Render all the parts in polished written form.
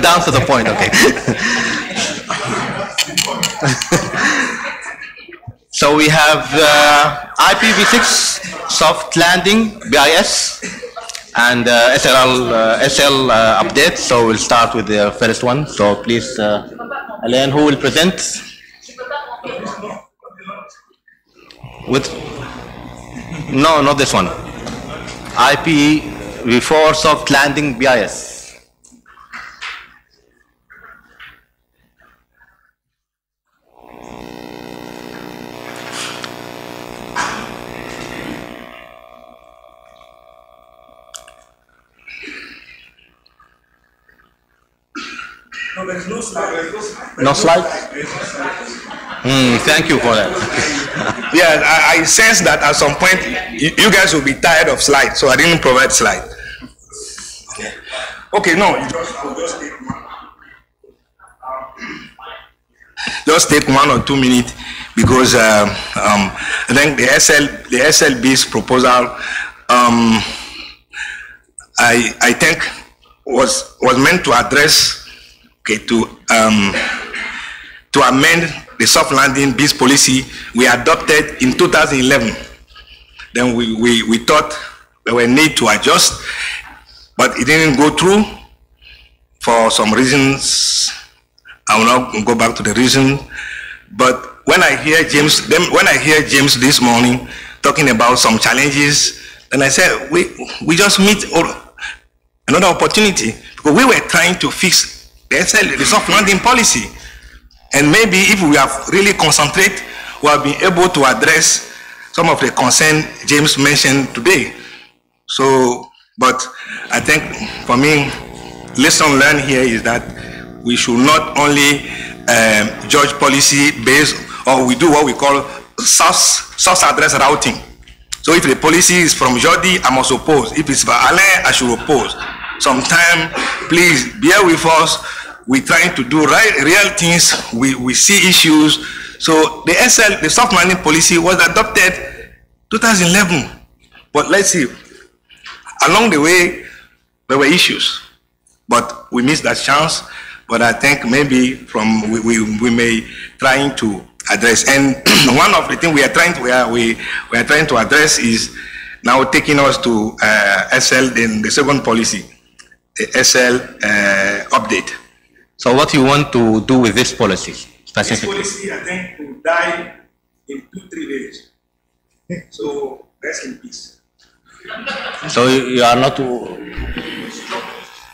Down to the point, okay. So we have IPv6 soft landing BIS and SL update. So we'll start with the first one. So please, Alain, who will present? With no, not this one. IPv4 soft landing BIS. No, there is no slide. No slide? Thank you for that. Yeah, I sense that at some point you guys will be tired of slides, so I didn't provide slide. Okay, no, I'll just take one. Just take 1 or 2 minutes because I think the SLB's proposal, I think was meant to address, to amend the soft landing BIS policy we adopted in 2011. Then we thought there were need to adjust, but it didn't go through for some reasons. I will not go back to the reason. But when I hear James this morning talking about some challenges, then I said we just meet another opportunity, because we were trying to fix the soft landing policy. And maybe if we have really concentrate, we have been able to address some of the concern James mentioned today. So, but I think for me, lesson learned here is that we should not only judge policy based, or we do what we call source address routing. So if the policy is from Jordi, I must oppose. If it's for Alain, I should oppose. Sometime, please bear with us. We're trying to do real things. We see issues. So the soft landing policy was adopted 2011. But let's see, along the way, there were issues, but we missed that chance. But I think maybe we may trying to address. And one of the things we are trying to address is now taking us to SL in the second policy, the SL update. So what you want to do with this policy specifically? This policy, I think, will die in 2-3 days. So rest in peace. So you are not...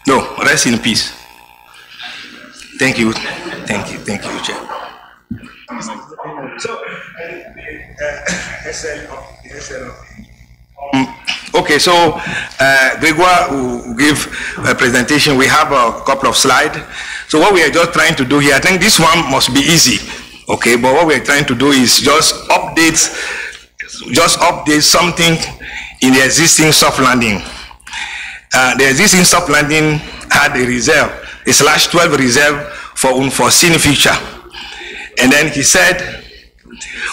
No, rest in peace. Thank you, Chair. So, okay, so Gregoire will give a presentation. We have a couple of slides. So what we are just trying to do here, I think this one must be easy, okay? But what we are trying to do is just update something in the existing soft landing. The existing soft landing had a reserve, a /12 reserve for unforeseen future. And then he said,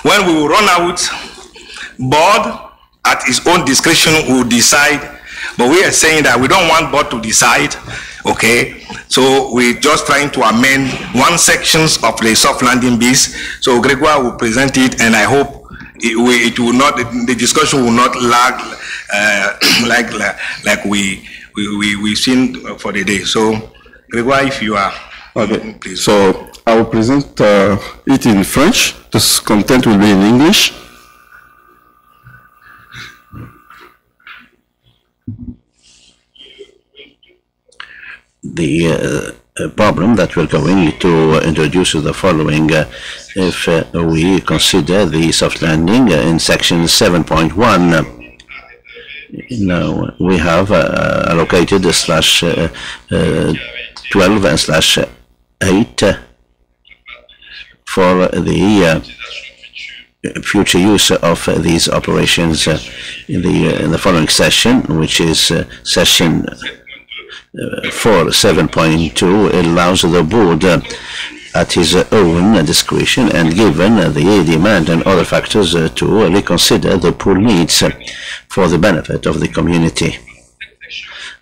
when we will run out, board at its own discretion will decide. But we are saying that we don't want board to decide, okay? So we're just trying to amend one sections of the soft landing BIS. So Gregoire will present it, and I hope it will not, the discussion will not lag like we've seen for the day. So Gregoire, if you are, okay, please. So I will present it in French. This content will be in English. The problem that we're going to introduce is the following. If we consider the soft landing in section 7.1, now we have allocated the /12 and /8 for the future use of these operations in the following session, which is session 4.7.2. allows the board at his own discretion and given the demand and other factors to reconsider the pool needs for the benefit of the community.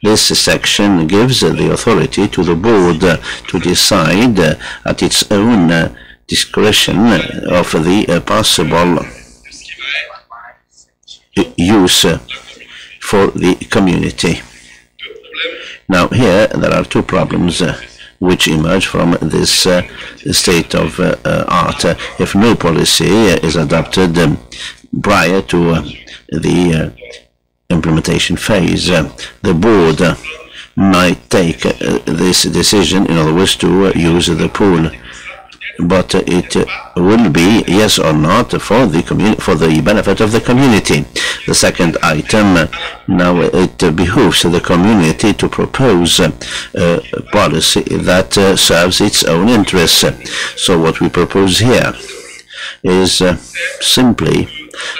This section gives the authority to the board to decide at its own discretion of the possible use for the community. Now here there are two problems which emerge from this state of art. If no policy is adopted prior to the implementation phase, the board might take this decision, in other words, to use the pool. But it will be yes or not for the benefit of the community. The second item, now it behooves the community to propose a policy that serves its own interests. So what we propose here is simply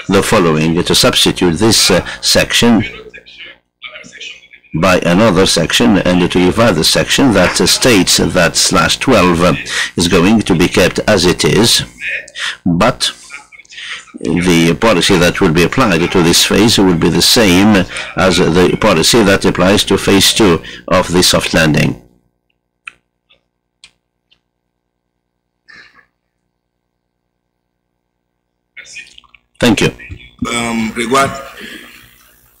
the following: to substitute this section by another section and to divide the section that states that /12 is going to be kept as it is, but the policy that will be applied to this phase will be the same as the policy that applies to phase 2 of the soft landing. Thank you.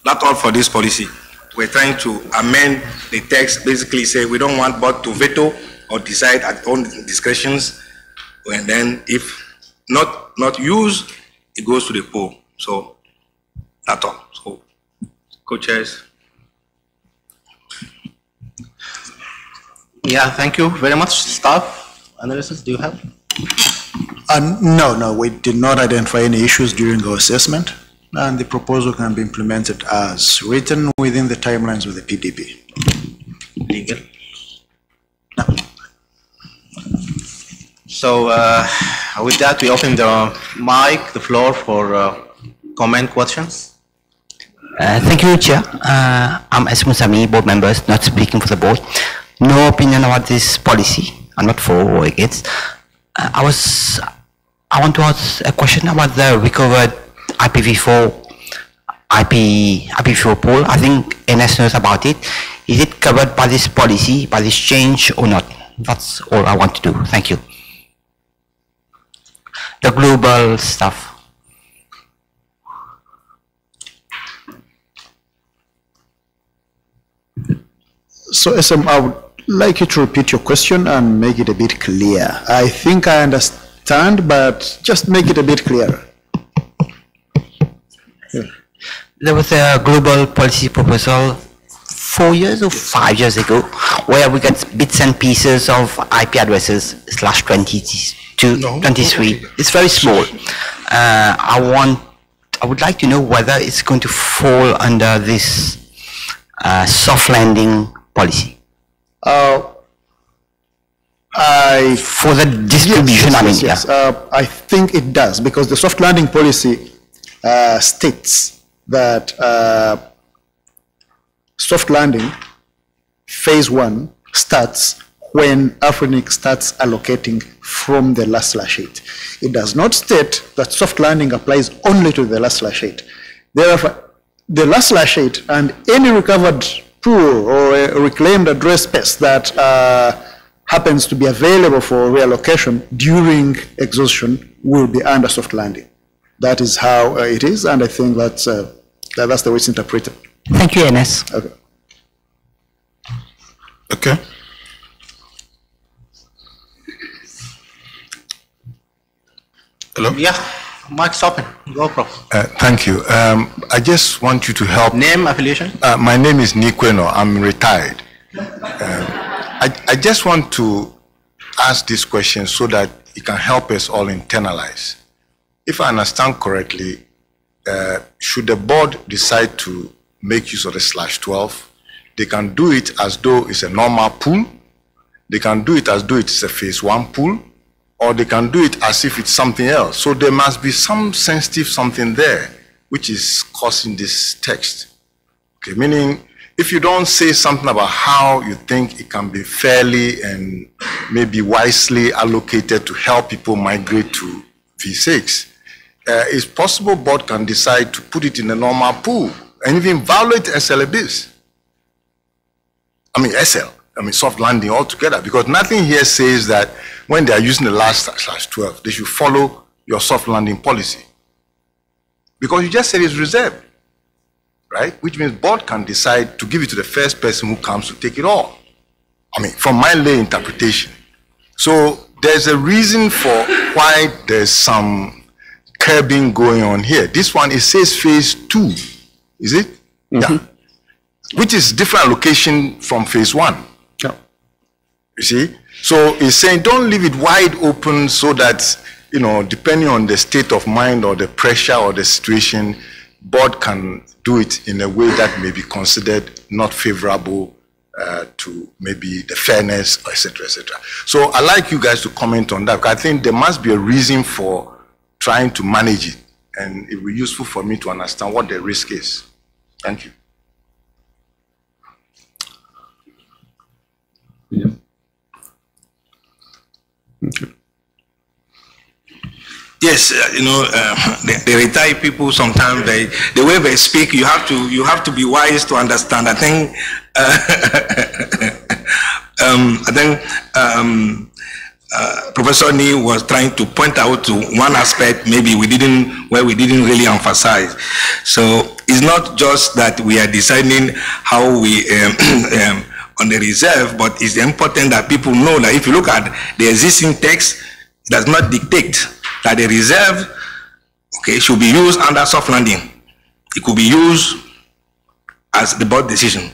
That's all for this policy. We're trying to amend the text, basically say we don't want board to veto or decide at own discretions, and then if not used, it goes to the poll. So that's all. So, co-chairs. Yeah, thank you very much. Staff analysis, do you have? No, we did not identify any issues during our assessment, and the proposal can be implemented as written within the timelines of the PDP. Legal? No. So with that, we open the mic, the floor for comment, questions. Thank you, Chair. I'm Esmu Sami, board members, not speaking for the board. No opinion about this policy. I'm not for or against. I want to ask a question about the recovered IPv4 pool. I think NS knows about it. Is it covered by this policy, by this change or not? That's all I want to do. Thank you. The global stuff. So SM, I would like you to repeat your question and make it a bit clear. I think I understand, but just make it a bit clearer. Yeah. There was a global policy proposal 4 years or 5 years ago where we got bits and pieces of IP addresses /22, 23. It's very small. I would like to know whether it's going to fall under this soft landing policy. For the distribution, yes. I think it does, because the soft landing policy states that soft landing phase 1 starts when AFRINIC starts allocating from the last /8. It does not state that soft landing applies only to the last /8. Therefore, the last /8 and any recovered pool or a reclaimed address space that happens to be available for reallocation during exhaustion will be under soft landing. That is how it is, and I think that's the way it's interpreted. Thank you, NS. Okay. Okay. Hello? Yeah, mic's open. Go, Prof. Thank you. I just want you to help. Name, affiliation? My name is Nikweno. I'm retired. I just want to ask this question so that it can help us all internalize. If I understand correctly, should the board decide to make use of the /12, they can do it as though it's a normal pool, they can do it as though it's a phase 1 pool, or they can do it as if it's something else. So there must be some sensitive something there which is causing this text. Okay, meaning if you don't say something about how you think it can be fairly and maybe wisely allocated to help people migrate to V6, it's possible board can decide to put it in a normal pool and even violate SLABs. SL, soft landing altogether, because nothing here says that when they are using the last /12, they should follow your soft landing policy. Because you just said it's reserved, right? Which means board can decide to give it to the first person who comes to take it all. From my lay interpretation. So there's a reason for why there's some curbing going on here. This one, it says phase 2, is it? Mm-hmm. Yeah. Which is different allocation from phase 1. Yeah. You see? So it's saying don't leave it wide open so that, depending on the state of mind or the pressure or the situation, board can do it in a way that may be considered not favorable to maybe the fairness, etc., etc. So I'd like you guys to comment on that, because I think there must be a reason for trying to manage it, and it will be useful for me to understand what the risk is. Thank you. Yeah. Okay. Yes, the retired people sometimes the way they speak, you have to be wise to understand. I think Professor Nee was trying to point out to one aspect maybe we didn't really emphasize. So it's not just that we are deciding how we on the reserve, but it's important that people know that if you look at the existing text, it does not dictate that the reserve, should be used under soft landing. It could be used as the board decision.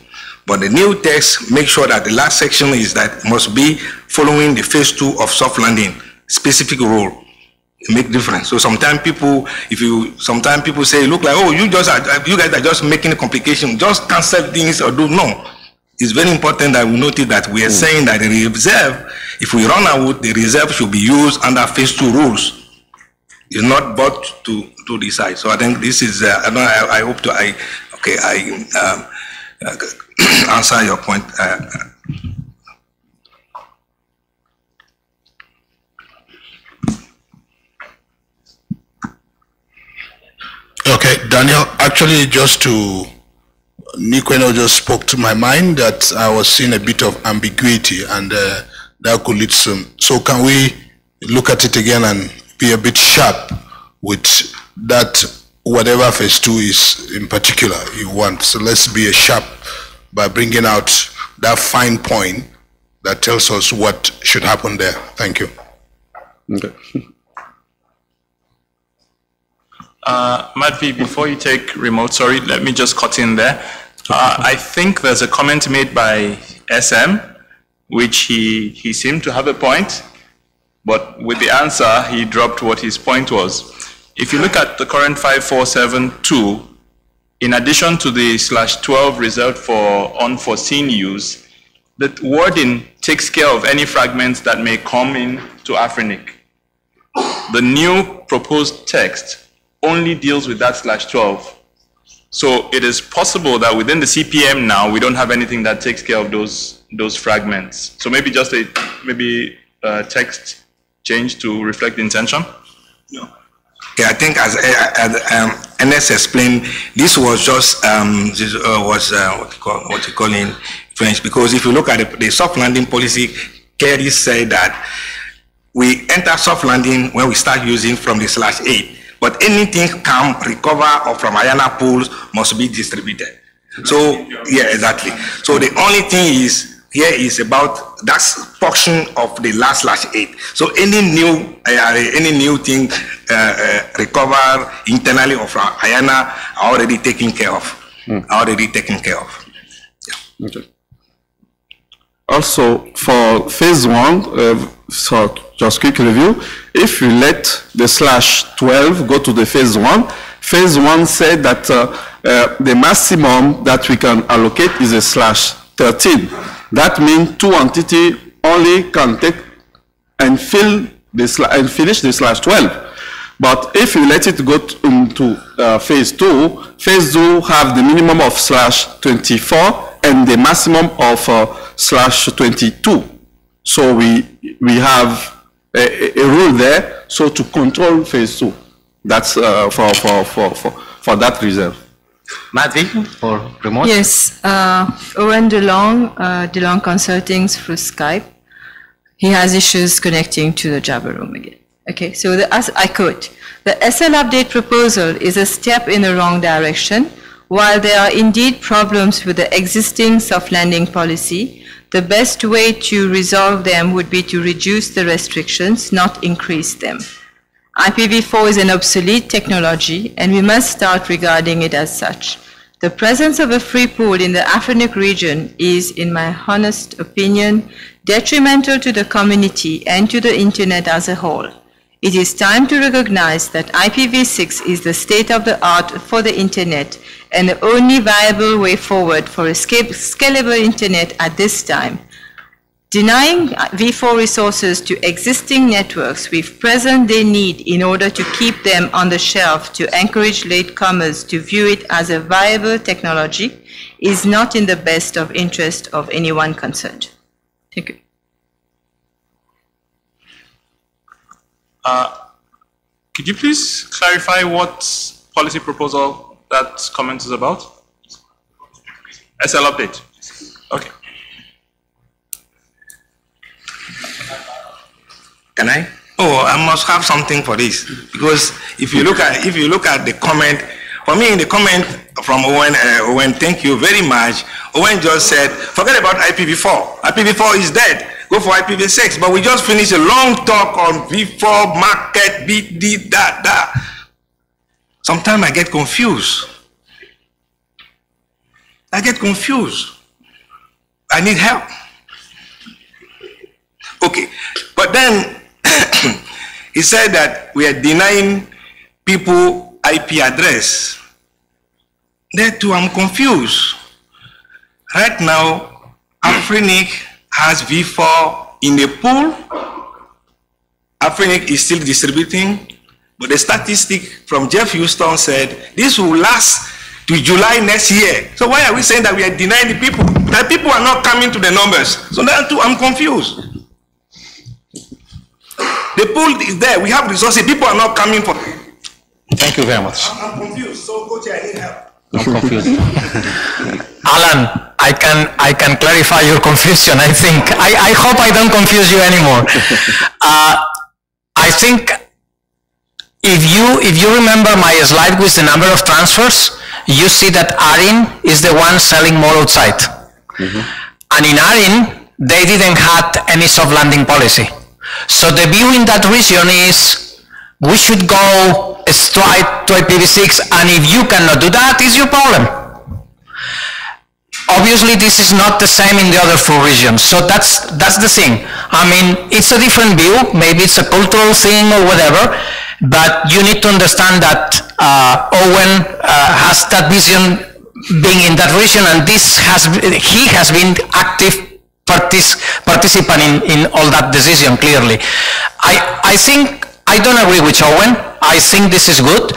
But the new text makes sure that the last section is that it must be following the phase 2 of soft landing, specific rule. It makes difference. So sometimes people say, look like, oh, you guys are just making a complication, just cancel things or do no. It's very important that we notice that we are saying that the reserve, if we run out, the reserve should be used under phase 2 rules. It's not but to decide. So I think this is, I hope to, answer your point. Okay, Daniel, actually just to, Nikweno just spoke to my mind that I was seeing a bit of ambiguity, and that could lead to, so can we look at it again and be a bit sharp with that, whatever phase 2 is in particular you want. So let's be sharp by bringing out that fine point that tells us what should happen there. Thank you. Okay. Madvi, before you take remote, sorry, let me just cut in there. I think there's a comment made by SM, which he seemed to have a point, but with the answer, he dropped what his point was. If you look at the current 5472, in addition to the /12 reserved for unforeseen use, the wording takes care of any fragments that may come in to AFRINIC. The new proposed text only deals with that /12. So it is possible that within the CPM now, we don't have anything that takes care of those fragments. So maybe just a text change to reflect the intention? No. Okay, I think as NS explained, this was just what you call in French, because if you look at the soft landing policy, Kerry said that we enter soft landing when we start using from the /8, but anything can recover or from IANA pools must be distributed. So yeah, exactly. So the only thing is here is about that portion of the last /8. So any new thing recover internally or from IANA are already taken care of. Already taken care of. Yeah. Okay. Also, for phase 1, so just quick review, if you let the /12 go to the phase 1 said that the maximum that we can allocate is a /13. That means 2 entities only can take and fill this and finish the /12. But if you let it go into phase 2 have the minimum of /24 and the maximum of /22. So we have a rule there, so to control phase 2. That's for that reserve. Madvi for remote? Yes, Owen DeLong Consulting through Skype. He has issues connecting to the Jabber room again. Okay, so as I quote, the SL update proposal is a step in the wrong direction. While there are indeed problems with the existing soft landing policy, the best way to resolve them would be to reduce the restrictions, not increase them. IPv4 is an obsolete technology, and we must start regarding it as such. The presence of a free pool in the AFRINIC region is, in my honest opinion, detrimental to the community and to the Internet as a whole. It is time to recognize that IPv6 is the state of the art for the Internet and the only viable way forward for a scalable Internet at this time. Denying V4 resources to existing networks with present-day need in order to keep them on the shelf to encourage latecomers to view it as a viable technology is not in the best of interest of anyone concerned. Thank you. Could you please clarify what policy proposal that comment is about? SL update. Okay. Can I? Oh, I must have something for this, because if you look at the comment, for me in the comment from Owen, thank you very much. Owen just said, forget about IPv4. IPv4 is dead. Go for IPv6. But we just finished a long talk on V4 market, BD, da. Sometimes I get confused. I need help. Okay, but then he said that we are denying people IP address. There too, I'm confused. Right now, AFRINIC has V4 in the pool. AFRINIC is still distributing, but the statistic from Jeff Houston said this will last to July next year. So why are we saying that we are denying the people? That people are not coming to the numbers. So that too, I'm confused. The pool is there. We have resources. People are not coming for. Thank you very much. I'm confused. So, Coach, I need help. I'm confused. Alan, I can clarify your confusion. I think I hope I don't confuse you anymore. I think if you remember my slide with the number of transfers, you see that ARIN is the one selling more outside, and in ARIN they didn't have any soft landing policy. So the view in that region is we should go straight to IPv6, and if you cannot do that, it's your problem. Obviously, this is not the same in the other 4 regions. So that's the thing. I mean, it's a different view. Maybe it's a cultural thing or whatever, but you need to understand that Owen has that vision being in that region, and he has been active participant in all that decision, clearly. I think, I don't agree with Owen. I think this is good.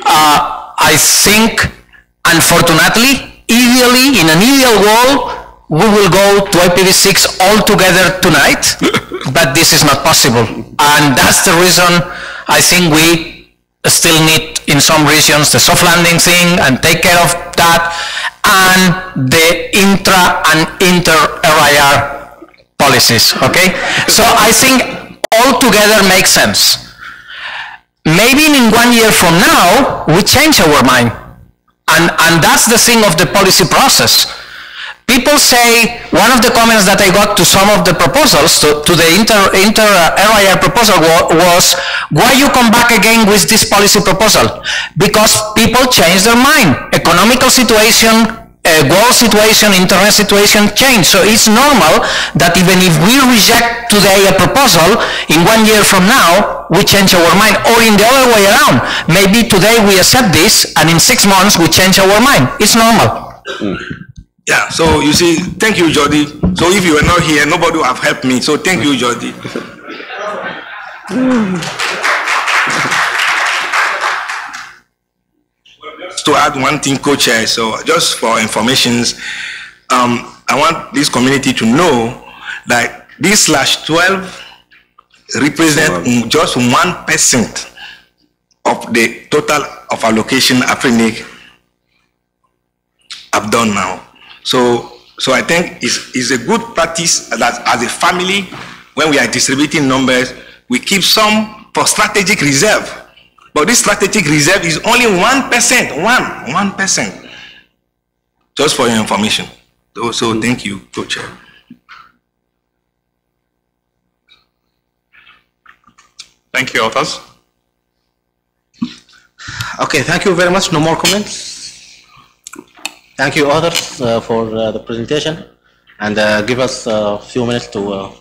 I think, unfortunately, ideally, in an ideal world, we will go to IPv6 all together tonight, but this is not possible. And that's the reason I think we still need, in some regions, the soft landing thing and take care of that, and the intra and inter-RIR policies, okay? So I think all together makes sense. Maybe in 1 year from now, we change our mind. And that's the thing of the policy process. People say, one of the comments that I got to some of the proposals, to the inter-RIR proposal was, why you come back again with this policy proposal? Because people change their mind. Economical situation, world situation, internet situation change. So it's normal that even if we reject today a proposal, in 1 year from now, we change our mind. Or in the other way around. Maybe today we accept this, and in 6 months we change our mind. It's normal. Yeah, so you see, thank you, Jordi. So if you were not here, nobody would have helped me. So thank you, Jordi. To add one thing, co-chair, so just for informations, I want this community to know that this /12 represent just 1% of the total of allocation AFRINIC have done now. So I think it's a good practice that as a family, when we are distributing numbers, we keep some for strategic reserve. But this strategic reserve is only 1%, 1%. Just for your information. So thank you, Co-Chair. Thank you, authors. Okay, thank you very much. No more comments. Thank you, authors, for the presentation, and give us a few minutes to.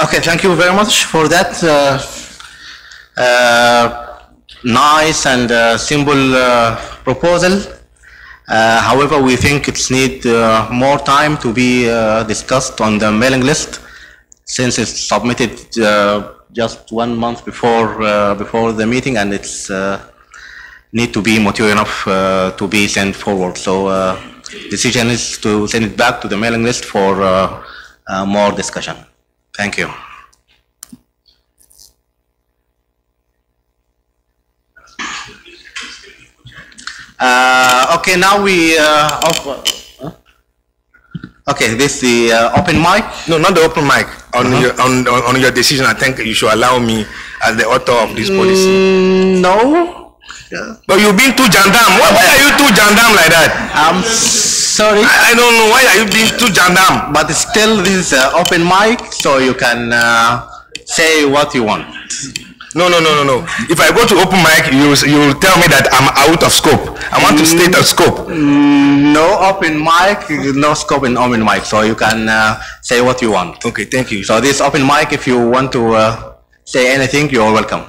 Okay, thank you very much for that nice and simple proposal. However, we think it's need more time to be discussed on the mailing list, since it's submitted just 1 month before the meeting, and it's need to be mature enough to be sent forward. So decision is to send it back to the mailing list for more discussion. Thank you. Okay, now we okay, this is the open mic. No, not the open mic. On your decision, I think you should allow me as the author of this policy. No. But you've been too gendarme. Why are you too gendarme like that? I'm sorry. I don't know. Why are you being too gendarme? But still, this is open mic, so you can say what you want. No. If I go to open mic, you will tell me that I'm out of scope. I want to state a scope. No open mic, no scope in open mic, so you can say what you want. Okay, thank you. So this open mic, if you want to say anything, you're welcome.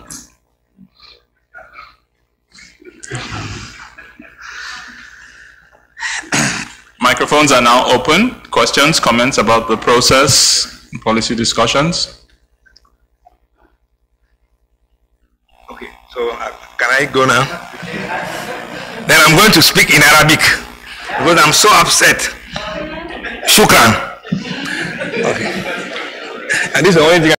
Microphones are now open. Questions, comments about the process, policy discussions? Okay, so can I go now? Then I'm going to speak in Arabic because I'm so upset. Shukran. Okay. And this is the only thing